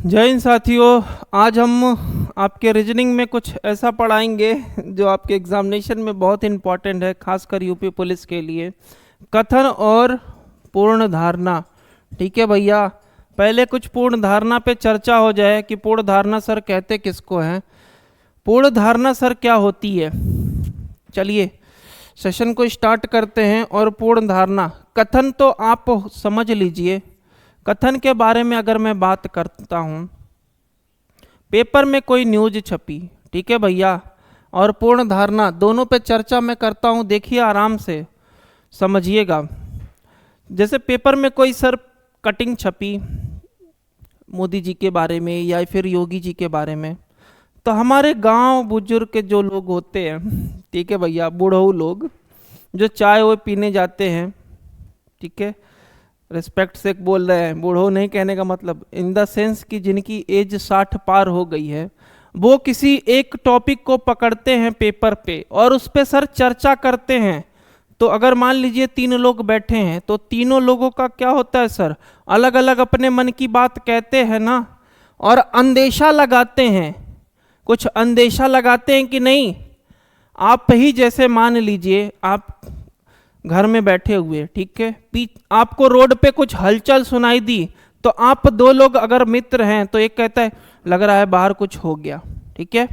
जय हिंद साथियों। आज हम आपके रीजनिंग में कुछ ऐसा पढ़ाएंगे जो आपके एग्जामिनेशन में बहुत इंपॉर्टेंट है, खासकर यूपी पुलिस के लिए। कथन और पूर्ण धारणा। ठीक है भैया, पहले कुछ पूर्ण धारणा पे चर्चा हो जाए कि पूर्ण धारणा सर कहते किसको हैं। पूर्ण धारणा सर क्या होती है, चलिए सेशन को स्टार्ट करते हैं। और पूर्ण धारणा, कथन तो आप समझ लीजिए। कथन के बारे में अगर मैं बात करता हूँ, पेपर में कोई न्यूज छपी, ठीक है भैया, और पूर्ण धारणा, दोनों पे चर्चा मैं करता हूँ। देखिए आराम से समझिएगा। जैसे पेपर में कोई सर कटिंग छपी मोदी जी के बारे में या फिर योगी जी के बारे में, तो हमारे गांव बुजुर्ग के जो लोग होते हैं, ठीक है भैया, बूढ़ऊ लोग जो चाय वो पीने जाते हैं, ठीक है, रिस्पेक्ट से बोल रहे हैं, बूढ़ो नहीं कहने का मतलब इन द सेंस कि जिनकी एज 60 पार हो गई है, वो किसी एक टॉपिक को पकड़ते हैं पेपर पे और उस पे सर चर्चा करते हैं। तो अगर मान लीजिए 3 लोग बैठे हैं तो तीनों लोगों का क्या होता है सर, अलग अलग अपने मन की बात कहते हैं ना, और अंदेशा लगाते हैं। कुछ अंदेशा लगाते हैं कि नहीं। आप ही जैसे मान लीजिए आप घर में बैठे हुए, ठीक है, आपको रोड पे कुछ हलचल सुनाई दी, तो आप 2 लोग अगर मित्र हैं तो एक कहता है लग रहा है बाहर कुछ हो गया, ठीक है,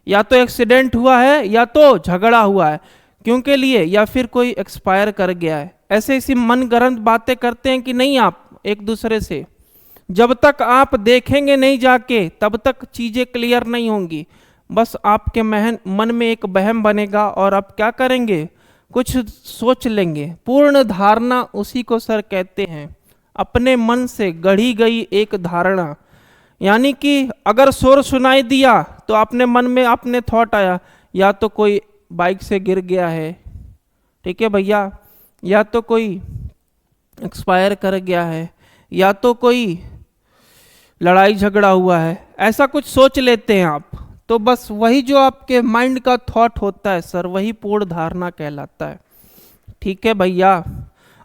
या तो एक्सीडेंट हुआ है या तो झगड़ा हुआ है, क्यों के लिए, या फिर कोई एक्सपायर कर गया है। ऐसे इसी मनगढ़ंत बातें करते हैं कि नहीं आप एक दूसरे से। जब तक आप देखेंगे नहीं जाके तब तक चीजें क्लियर नहीं होंगी। बस आपके मन में एक वहम बनेगा और आप क्या करेंगे, कुछ सोच लेंगे। पूर्ण धारणा उसी को सर कहते हैं, अपने मन से गढ़ी गई एक धारणा। यानी कि अगर शोर सुनाई दिया तो अपने मन में अपने थॉट आया, या तो कोई बाइक से गिर गया है, ठीक है भैया, या तो कोई एक्सपायर कर गया है, या तो कोई लड़ाई झगड़ा हुआ है, ऐसा कुछ सोच लेते हैं आप। तो बस वही जो आपके माइंड का थॉट होता है सर, वही पूर्ण धारणा कहलाता है। ठीक है भैया,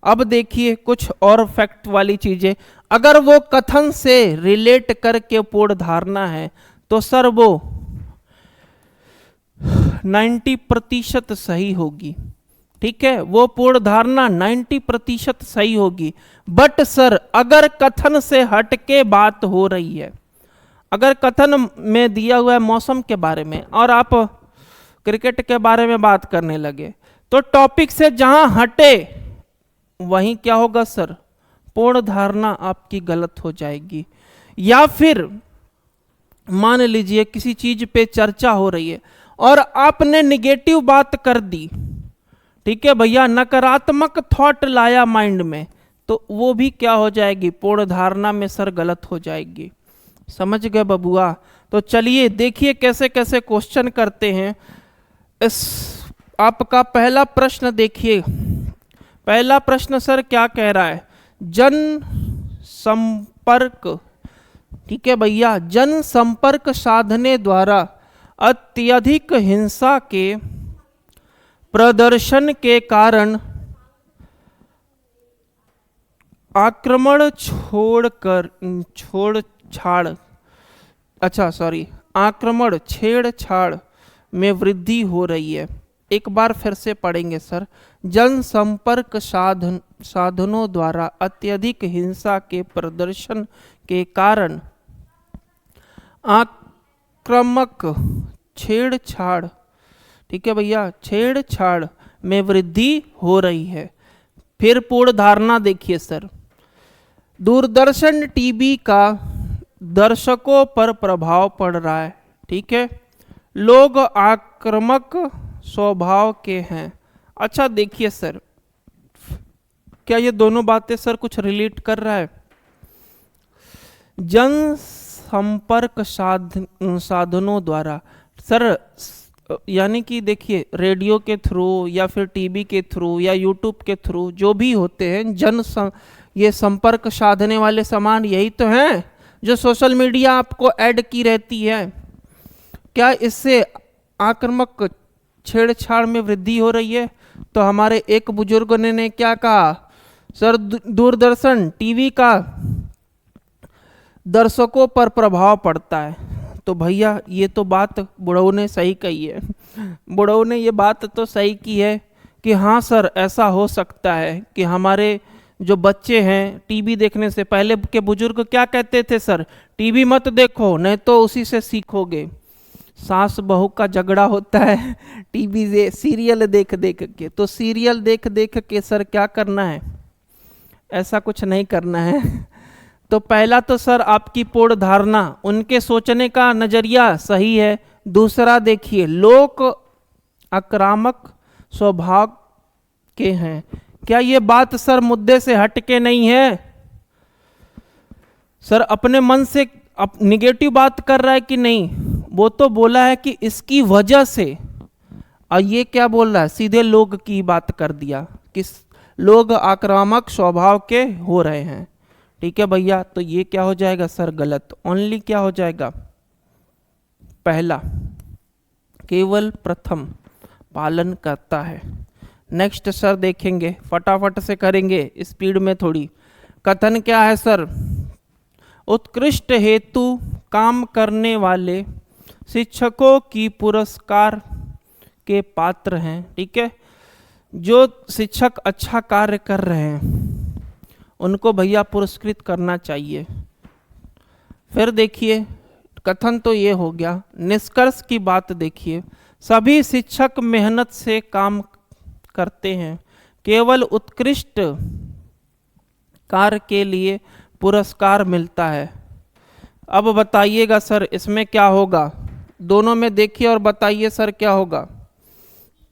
अब देखिए कुछ और फैक्ट वाली चीजें। अगर वो कथन से रिलेट करके पूर्ण धारणा है तो सर वो 90% सही होगी। ठीक है, वो पूर्ण धारणा 90% सही होगी। बट सर अगर कथन से हटके बात हो रही है, अगर कथन में दिया हुआ है मौसम के बारे में और आप क्रिकेट के बारे में बात करने लगे, तो टॉपिक से जहां हटे वहीं क्या होगा सर, पूर्ण धारणा आपकी गलत हो जाएगी। या फिर मान लीजिए किसी चीज पे चर्चा हो रही है और आपने निगेटिव बात कर दी, ठीक है भैया, नकारात्मक थॉट लाया माइंड में, तो वो भी क्या हो जाएगी, पूर्ण धारणा में सर गलत हो जाएगी। समझ गए बबुआ। तो चलिए देखिए कैसे कैसे क्वेश्चन करते हैं। इस आपका पहला प्रश्न देखिए। पहला प्रश्न सर क्या कह रहा है, जन संपर्क, ठीक है भैया, जन संपर्क साधने द्वारा अत्यधिक हिंसा के प्रदर्शन के कारण आक्रमण आक्रमण छेड़छाड़ में वृद्धि हो रही है। एक बार फिर से पढ़ेंगे सर। जनसंपर्क साधनों द्वारा अत्यधिक हिंसा के प्रदर्शन के कारण आक्रामक छेड़छाड़, ठीक है भैया, छेड़छाड़ में वृद्धि हो रही है। फिर पूर्ण धारणा देखिए सर। दूरदर्शन टीवी का दर्शकों पर प्रभाव पड़ रहा है, ठीक है, लोग आक्रामक स्वभाव के हैं। अच्छा देखिए सर, क्या ये दोनों बातें सर कुछ रिलेट कर रहा है। जन संपर्क साधनों द्वारा सर, यानी कि देखिए रेडियो के थ्रू या फिर टीवी के थ्रू या यूट्यूब के थ्रू जो भी होते हैं, ये संपर्क साधने वाले सामान यही तो हैं जो सोशल मीडिया आपको ऐड की रहती है। क्या इससे आक्रामक छेड़छाड़ में वृद्धि हो रही है। तो हमारे एक बुजुर्ग ने क्या कहा, सर दूरदर्शन टीवी का दर्शकों पर प्रभाव पड़ता है। तो भैया ये तो बात बुढ़ऊ ने सही कही है, बुढ़ऊ ने ये बात तो सही की है कि हाँ सर ऐसा हो सकता है कि हमारे जो बच्चे हैं टीवी देखने से पहले के बुजुर्ग क्या कहते थे, सर टीवी मत देखो नहीं तो उसी से सीखोगे। सास बहू का झगड़ा होता है टीवी से सीरियल देख देख के, तो सीरियल देख देख के सर क्या करना है, ऐसा कुछ नहीं करना है। तो पहला तो सर आपकी पूर्ण धारणा, उनके सोचने का नजरिया सही है। दूसरा देखिए लोग आक्रामक स्वभाव के हैं, क्या ये बात सर मुद्दे से हट के नहीं है? सर अपने मन से निगेटिव बात कर रहा है कि नहीं? वो तो बोला है कि इसकी वजह से, और ये क्या बोल रहा है, सीधे लोग की बात कर दिया कि लोग आक्रामक स्वभाव के हो रहे हैं। ठीक है भैया, तो ये क्या हो जाएगा सर गलत। ओनली क्या हो जाएगा, पहला केवल प्रथम पालन करता है। नेक्स्ट सर देखेंगे, फटाफट से करेंगे स्पीड में थोड़ी। कथन क्या है सर, उत्कृष्ट हेतु काम करने वाले शिक्षकों की पुरस्कार के पात्र हैं। ठीक है, जो शिक्षक अच्छा कार्य कर रहे हैं उनको भैया पुरस्कृत करना चाहिए। फिर देखिए कथन तो ये हो गया, निष्कर्ष की बात देखिए, सभी शिक्षक मेहनत से काम करते हैं, केवल उत्कृष्ट कार्य के लिए पुरस्कार मिलता है। अब बताइएगा सर इसमें क्या होगा, दोनों में देखिए और बताइए सर क्या होगा।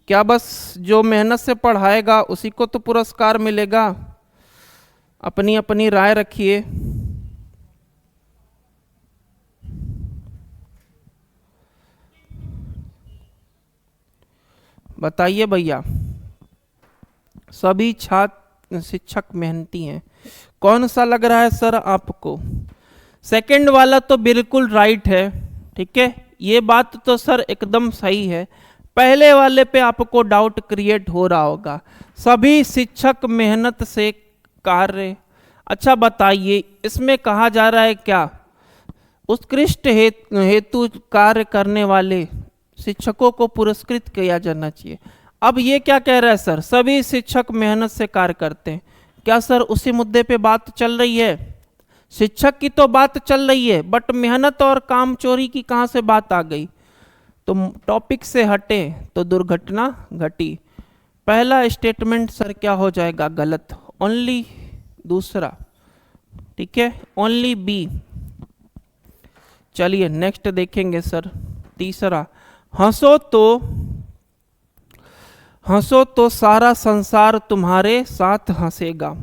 क्या बस जो मेहनत से पढ़ाएगा उसी को तो पुरस्कार मिलेगा? अपनी अपनी राय रखिए। बताइए भैया, सभी छात्र शिक्षक मेहनती हैं, कौन सा लग रहा है सर आपको? सेकंड वाला तो बिल्कुल राइट है। ठीक है, ये बात तो सर एकदम सही है। पहले वाले पे आपको डाउट क्रिएट हो रहा होगा, सभी शिक्षक मेहनत से कार्य। अच्छा बताइए इसमें कहा जा रहा है क्या, उत्कृष्ट हेतु कार्य करने वाले शिक्षकों को पुरस्कृत किया जाना चाहिए। अब ये क्या कह रहा है सर, सभी शिक्षक मेहनत से कार्य करते हैं। क्या सर उसी मुद्दे पे बात चल रही है? शिक्षक की तो बात चल रही है, बट मेहनत और काम चोरी की कहाँ से बात आ गई? तो टॉपिक से हटे तो दुर्घटना घटी। पहला स्टेटमेंट सर क्या हो जाएगा गलत, ओनली दूसरा। ठीक है, ओनली बी। चलिए नेक्स्ट देखेंगे सर, तीसरा, हंसो तो सारा संसार तुम्हारे साथ हंसेगा।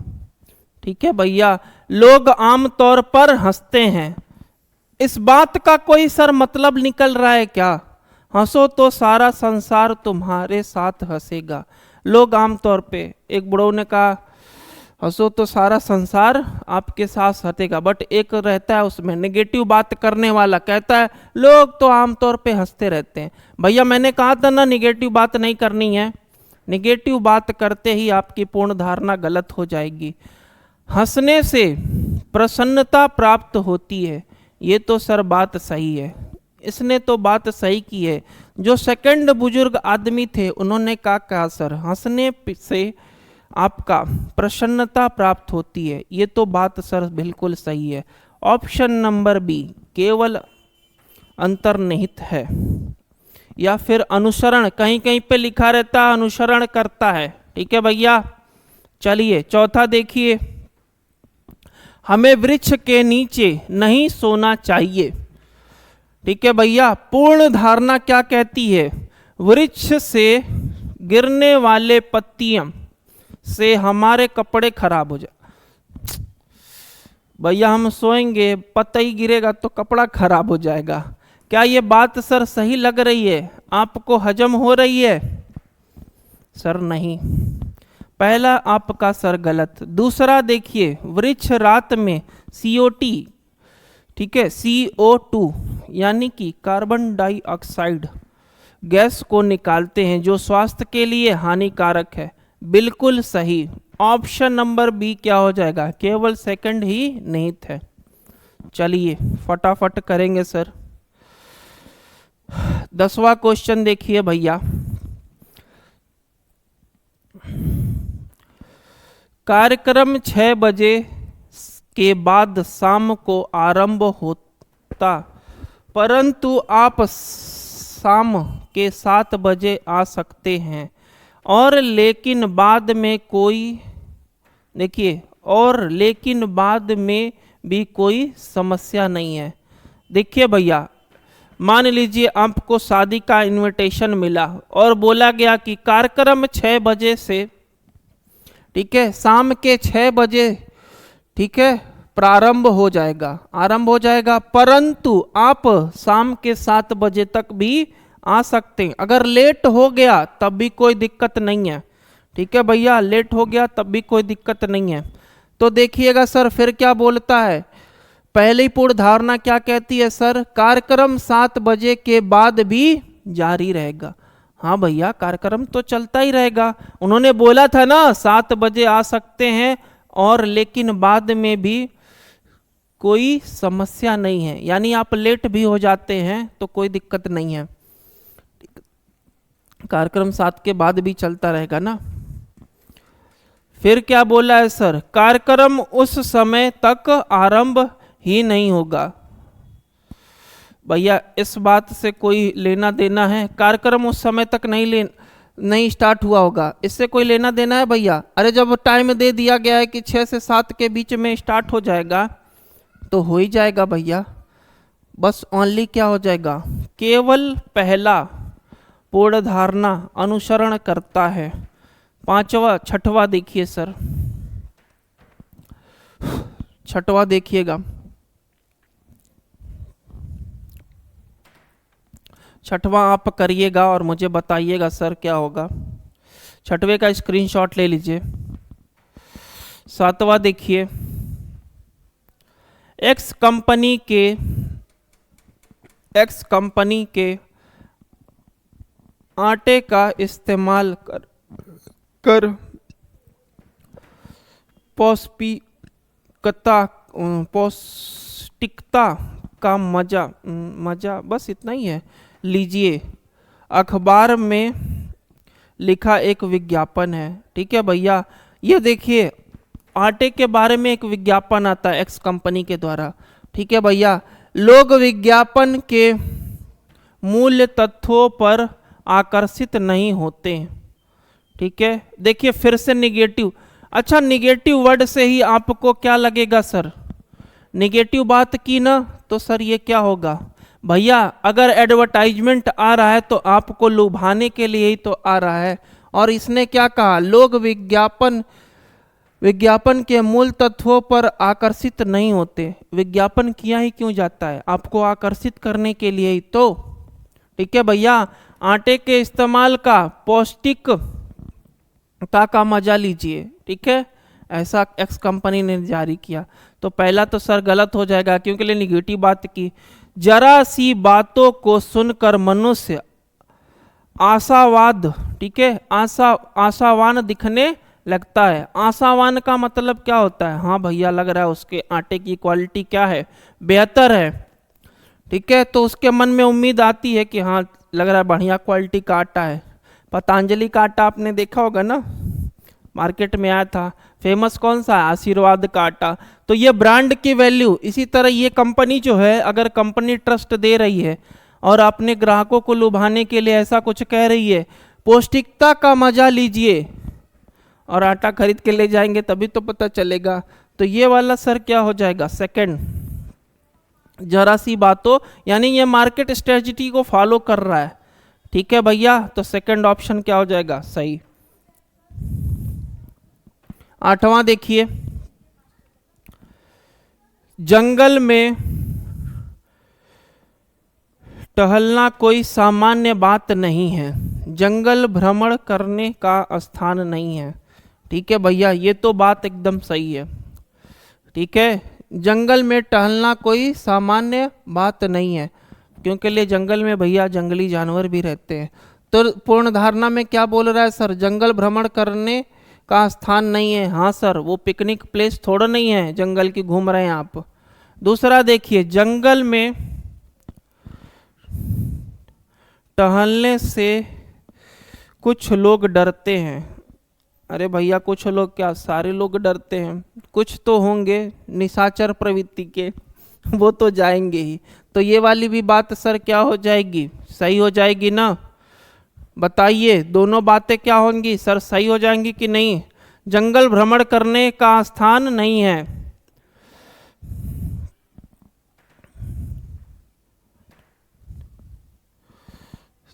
ठीक है भैया, लोग आमतौर पर हंसते हैं, इस बात का कोई सर मतलब निकल रहा है क्या? हंसो तो सारा संसार तुम्हारे साथ हंसेगा। लोग आमतौर पे, एक बुढ़ऊ ने कहा हंसो तो सारा संसार आपके साथ हंसेगा, बट एक रहता है उसमें नेगेटिव बात करने वाला, कहता है लोग तो आमतौर पे हंसते रहते हैं। भैया मैंने कहा था ना नेगेटिव बात नहीं करनी है, नेगेटिव बात करते ही आपकी पूर्ण धारणा गलत हो जाएगी। हंसने से प्रसन्नता प्राप्त होती है, ये तो सर बात सही है, इसने तो बात सही की है। जो सेकंड बुजुर्ग आदमी थे उन्होंने कहा सर हंसने से आपका प्रसन्नता प्राप्त होती है, ये तो बात सर बिल्कुल सही है। ऑप्शन नंबर बी केवल अंतर्निहित है, या फिर अनुसरण, कहीं कहीं पे लिखा रहता है अनुसरण करता है। ठीक है भैया, चलिए चौथा देखिए, हमें वृक्ष के नीचे नहीं सोना चाहिए। ठीक है भैया, पूर्ण धारणा क्या कहती है, वृक्ष से गिरने वाले पत्तियां से हमारे कपड़े खराब हो जाए। भैया हम सोएंगे पत्ता ही गिरेगा तो कपड़ा खराब हो जाएगा। क्या ये बात सर सही लग रही है, आपको हजम हो रही है? सर नहीं, पहला आपका सर गलत। दूसरा देखिए, वृक्ष रात में CO2, ठीक है CO2 यानी कि कार्बन डाइऑक्साइड गैस को निकालते हैं जो स्वास्थ्य के लिए हानिकारक है। बिल्कुल सही, ऑप्शन नंबर बी क्या हो जाएगा, केवल सेकंड ही निहित है। चलिए फटाफट करेंगे सर। 10वां क्वेश्चन देखिए भैया, कार्यक्रम 6 बजे के बाद शाम को आरंभ होता, परंतु आप शाम के 7 बजे आ सकते हैं, और लेकिन बाद में कोई, देखिए, और लेकिन बाद में भी कोई समस्या नहीं है। देखिए भैया, मान लीजिए आपको शादी का इनविटेशन मिला और बोला गया कि कार्यक्रम 6 बजे से, ठीक है, शाम के 6 बजे, ठीक है, प्रारंभ हो जाएगा, आरंभ हो जाएगा, परंतु आप शाम के 7 बजे तक भी आ सकते हैं। अगर लेट हो गया तब भी कोई दिक्कत नहीं है, ठीक है भैया, लेट हो गया तब भी कोई दिक्कत नहीं है। तो देखिएगा सर, फिर क्या बोलता है, पहली पूर्ण धारणा क्या कहती है सर, कार्यक्रम 7 बजे के बाद भी जारी रहेगा। हाँ भैया, कार्यक्रम तो चलता ही रहेगा, उन्होंने बोला था ना 7 बजे आ सकते हैं, और लेकिन बाद में भी कोई समस्या नहीं है, यानी आप लेट भी हो जाते हैं तो कोई दिक्कत नहीं है, कार्यक्रम 7 के बाद भी चलता रहेगा ना। फिर क्या बोला है सर, कार्यक्रम उस समय तक आरंभ ही नहीं होगा। भैया इस बात से कोई लेना देना है, कार्यक्रम उस समय तक नहीं स्टार्ट हुआ होगा, इससे कोई लेना देना है भैया? अरे जब टाइम दे दिया गया है कि 6 से 7 के बीच में स्टार्ट हो जाएगा तो हो ही जाएगा भैया, बस ओनली क्या हो जाएगा, केवल पहला पूर्ण धारणा अनुसरण करता है। 6वां देखिए सर, 6वां देखिएगा, 6वां आप करिएगा और मुझे बताइएगा सर क्या होगा। 6वें का स्क्रीनशॉट ले लीजिए। 7वां देखिए, एक्स कंपनी के आटे का इस्तेमाल कर पौष्टिकता का मजा बस इतना ही है लीजिए, अखबार में लिखा एक विज्ञापन है, ठीक है भैया। ये देखिए, आटे के बारे में एक विज्ञापन आता है एक्स कंपनी के द्वारा, ठीक है भैया। लोग विज्ञापन के मूल्य तत्वों पर आकर्षित नहीं होते, ठीक है। देखिए फिर से निगेटिव, अच्छा निगेटिव वर्ड से ही आपको क्या लगेगा सर, निगेटिव बात की ना, तो सर ये क्या होगा भैया, अगर एडवर्टाइजमेंट आ रहा है तो आपको लुभाने के लिए ही तो आ रहा है, और इसने क्या कहा, लोग विज्ञापन के मूल तत्वों पर आकर्षित नहीं होते। विज्ञापन किया ही क्यों जाता है, आपको आकर्षित करने के लिए ही तो, ठीक है भैया। आटे के इस्तेमाल का पौष्टिकता का मजा लीजिए, ठीक है, ऐसा एक्स कंपनी ने जारी किया। तो पहला तो सर गलत हो जाएगा क्योंकि ले निगेटिव बात की। जरा सी बातों को सुनकर मनुष्य आशावाद, ठीक है, आशावान दिखने लगता है। आशावान का मतलब क्या होता है, हाँ भैया लग रहा है उसके आटे की क्वालिटी क्या है, बेहतर है, ठीक है, तो उसके मन में उम्मीद आती है कि हाँ लग रहा है बढ़िया क्वालिटी का आटा है। पतंजलि का आटा आपने देखा होगा ना, मार्केट में आया था, फेमस कौन सा है, आशीर्वाद का आटा। तो ये ब्रांड की वैल्यू, इसी तरह ये कंपनी जो है, अगर कंपनी ट्रस्ट दे रही है और अपने ग्राहकों को लुभाने के लिए ऐसा कुछ कह रही है, पौष्टिकता का मजा लीजिए, और आटा खरीद के ले जाएंगे तभी तो पता चलेगा। तो ये वाला सर क्या हो जाएगा, सेकंड, जरा सी बातों, यानी ये मार्केट स्ट्रेटजी को फॉलो कर रहा है, ठीक है भैया। तो सेकंड ऑप्शन क्या हो जाएगा, सही। 8वां देखिए, जंगल में टहलना कोई सामान्य बात नहीं है, जंगल भ्रमण करने का स्थान नहीं है, ठीक है भैया, ये तो बात एकदम सही है, ठीक है। जंगल में टहलना कोई सामान्य बात नहीं है, क्योंकि ले जंगल में भैया जंगली जानवर भी रहते हैं। तो पूर्ण धारणा में क्या बोल रहा है सर, जंगल भ्रमण करने का स्थान नहीं है। हाँ सर, वो पिकनिक प्लेस थोड़ा नहीं है जंगल की घूम रहे हैं आप, दूसरा देखिए, जंगल में टहलने से कुछ लोग डरते हैं। अरे भैया कुछ लोग क्या, सारे लोग डरते हैं? कुछ तो होंगे निशाचर प्रवृत्ति के, वो तो जाएंगे ही। तो ये वाली भी बात सर क्या हो जाएगी, सही हो जाएगी ना? बताइए दोनों बातें क्या होंगी सर, सही हो जाएंगी कि नहीं? जंगल भ्रमण करने का स्थान नहीं है।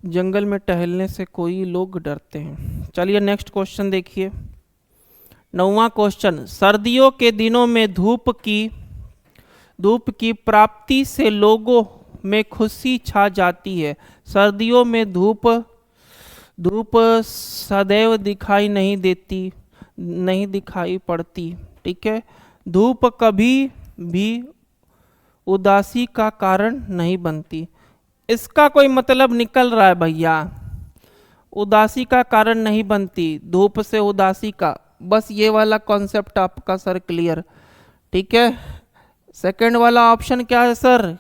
जंगल में टहलने से कोई लोग डरते हैं। चलिए नेक्स्ट क्वेश्चन देखिए, 9वां क्वेश्चन। सर्दियों के दिनों में धूप की प्राप्ति से लोगों में खुशी छा जाती है। सर्दियों में धूप सदैव दिखाई नहीं दिखाई पड़ती। ठीक है, धूप कभी भी उदासी का कारण नहीं बनती। इसका कोई मतलब निकल रहा है भैया, उदासी का कारण नहीं बनती, धूप से उदासी का, बस ये वाला कॉन्सेप्ट आपका सर क्लियर। ठीक है, सेकंड वाला ऑप्शन क्या है सर,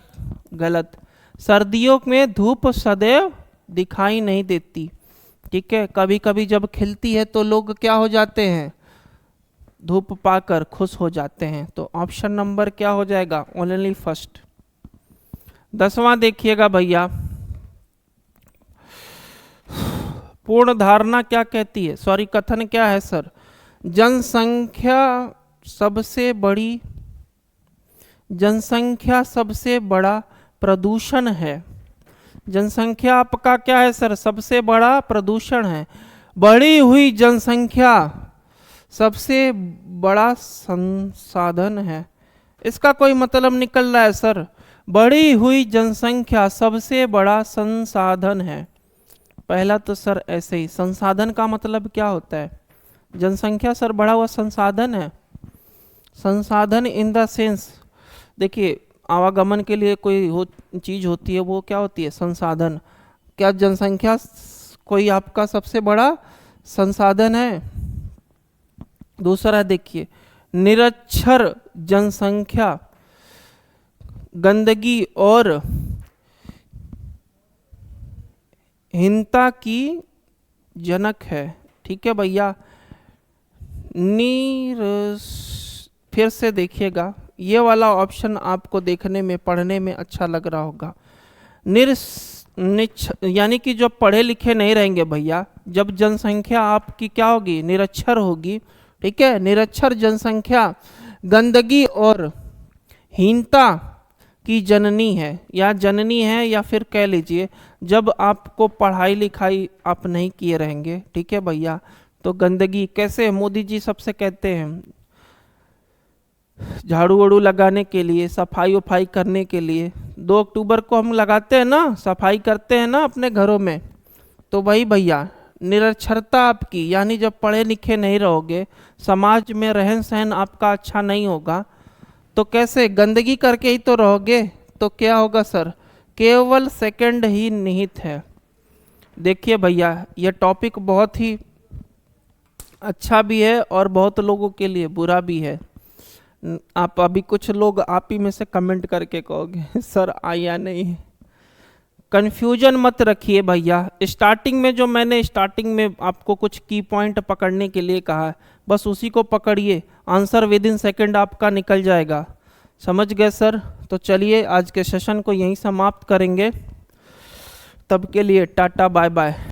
गलत। सर्दियों में धूप सदैव दिखाई नहीं देती। ठीक है, कभी कभी जब खिलती है तो लोग क्या हो जाते हैं, धूप पाकर खुश हो जाते हैं। तो ऑप्शन नंबर क्या हो जाएगा, ओनली फर्स्ट। 10वां देखिएगा भैया, पूर्ण धारणा क्या कहती है, सॉरी कथन क्या है सर? जनसंख्या सबसे बड़ा प्रदूषण है। जनसंख्या आपका क्या है सर, सबसे बड़ा प्रदूषण है। बढ़ी हुई जनसंख्या सबसे बड़ा संसाधन है। इसका कोई मतलब निकल रहा है सर, बढ़ी हुई जनसंख्या सबसे बड़ा संसाधन है। पहला तो सर ऐसे ही, संसाधन का मतलब क्या होता है? जनसंख्या सर बढ़ा हुआ संसाधन है। संसाधन इन द सेंस, देखिए आवागमन के लिए कोई चीज होती है, वो क्या होती है, संसाधन। क्या जनसंख्या कोई आपका सबसे बड़ा संसाधन है? दूसरा देखिए, निरक्षर जनसंख्या गंदगी और हीनता की जनक है। ठीक है भैया, फिर से देखिएगा, ये वाला ऑप्शन आपको देखने में पढ़ने में अच्छा लग रहा होगा। यानी कि जो पढ़े लिखे नहीं रहेंगे भैया, जब जनसंख्या आपकी क्या होगी, निरक्षर होगी। ठीक है, निरक्षर जनसंख्या गंदगी और हीनता की जननी है, या फिर कह लीजिए जब आपको पढ़ाई लिखाई आप नहीं किए रहेंगे। ठीक है भैया, तो गंदगी कैसे, मोदी जी सबसे कहते हैं झाड़ू वाड़ू लगाने के लिए, सफाई वफाई करने के लिए। 2 अक्टूबर को हम लगाते हैं ना, सफाई करते हैं ना अपने घरों में। तो वही भैया, निरक्षरता आपकी, यानी जब पढ़े लिखे नहीं रहोगे, समाज में रहन सहन आपका अच्छा नहीं होगा, तो कैसे, गंदगी करके ही तो रहोगे। तो क्या होगा सर, केवल सेकंड ही निहित है। देखिए भैया, यह टॉपिक बहुत ही अच्छा भी है और बहुत लोगों के लिए बुरा भी है। आप अभी कुछ लोग आप ही में से कमेंट करके कहोगे सर आया नहीं। कंफ्यूजन मत रखिए भैया, स्टार्टिंग में जो मैंने स्टार्टिंग में आपको कुछ की पॉइंट पकड़ने के लिए कहा है, बस उसी को पकड़िए, आंसर विद इन सेकेंड आपका निकल जाएगा। समझ गए सर? तो चलिए आज के सेशन को यहीं समाप्त करेंगे। तब के लिए टाटा बाय बाय।